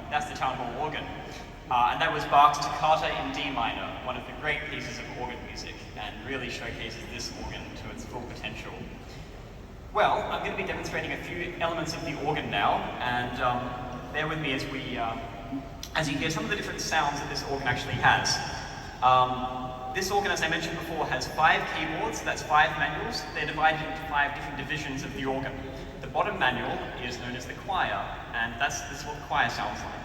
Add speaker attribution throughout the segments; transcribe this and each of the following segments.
Speaker 1: that's the town hall organ. And that was Bach's Toccata in D minor, one of the great pieces of organ music, and really showcases this organ to its full potential. Well, I'm going to be demonstrating a few elements of the organ now, and bear with me as you hear some of the different sounds that this organ actually has. This organ, as I mentioned before, has 5 keyboards, that's 5 manuals. They're divided into 5 different divisions of the organ. The bottom manual is known as the choir, and this is what the choir sounds like.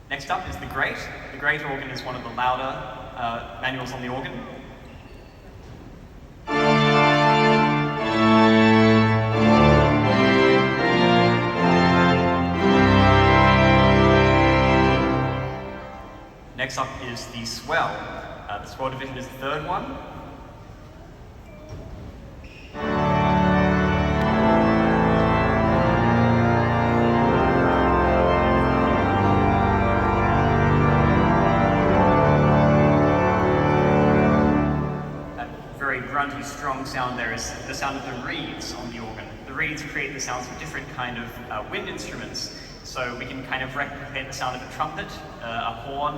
Speaker 1: Next up is the grate. The grate organ is one of the louder manuals on the organ. Next up is the swell. The swell division is the 3rd one. Grunty, strong sound there is the sound of the reeds on the organ. The reeds create the sounds of different kind of wind instruments. So we can kind of replicate the sound of a trumpet, a horn,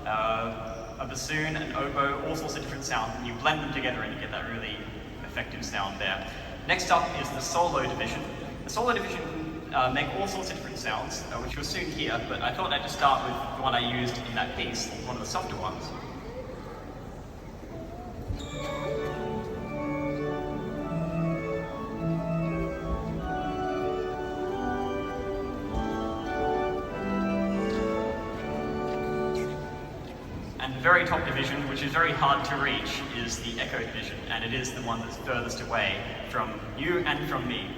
Speaker 1: a bassoon, an oboe, all sorts of different sounds, and you blend them together and you get that really effective sound there. Next up is the solo division. The solo division can make all sorts of different sounds, which you'll soon hear, but I thought I'd just start with the one I used in that piece, one of the softer ones. And the very top division, which is very hard to reach, is the echo division, and it is the one that's furthest away from you and from me.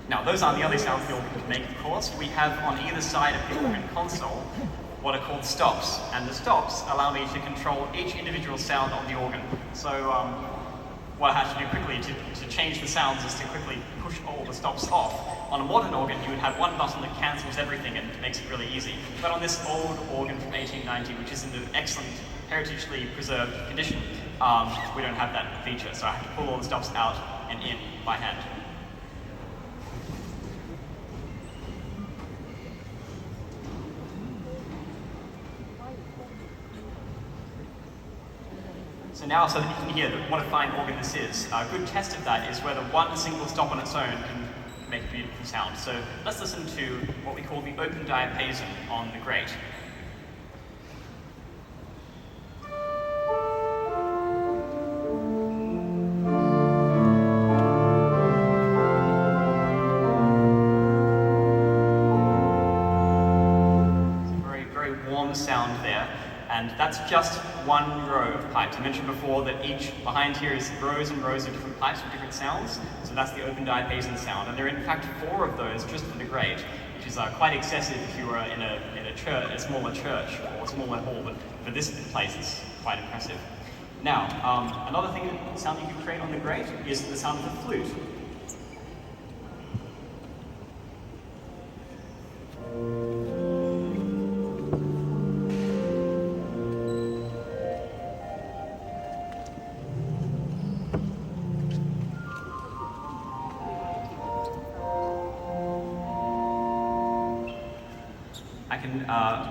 Speaker 1: Now, those aren't the only sounds the organ can make, of course. We have on either side of the organ console what are called stops, and the stops allow me to control each individual sound on the organ. So what I have to do quickly to change the sounds is to quickly push all the stops off. On a modern organ, you would have one button that cancels everything and makes it really easy. But on this old organ from 1890, which is in an excellent, heritagely preserved condition, we don't have that feature, so I have to pull all the stops out and in by hand. So now, so that you can hear what a fine organ this is, a good test of that is whether one single stop on its own can make a beautiful sound. So let's listen to what we call the open diapason on the grate. It's a very, very warm sound there. And that's just one row of pipes. I mentioned before that each behind here is rows and rows of different pipes with different sounds. So that's the open diapason sound. And there are in fact 4 of those just for the grate, which is quite excessive if you were in a church, a smaller church or a smaller hall. But for this place, it's quite impressive. Now, another sound you can create on the grate is the sound of the flute.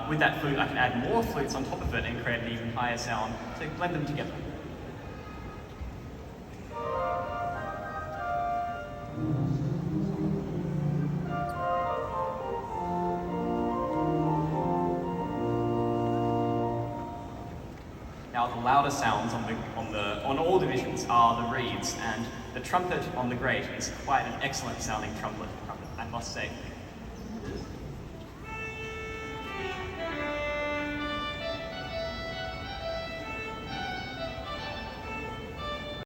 Speaker 1: With that flute, I can add more flutes on top of it and create an even higher sound, so blend them together. Now the louder sounds on all divisions are the reeds, and the trumpet on the grate is quite an excellent sounding trumpet, I must say.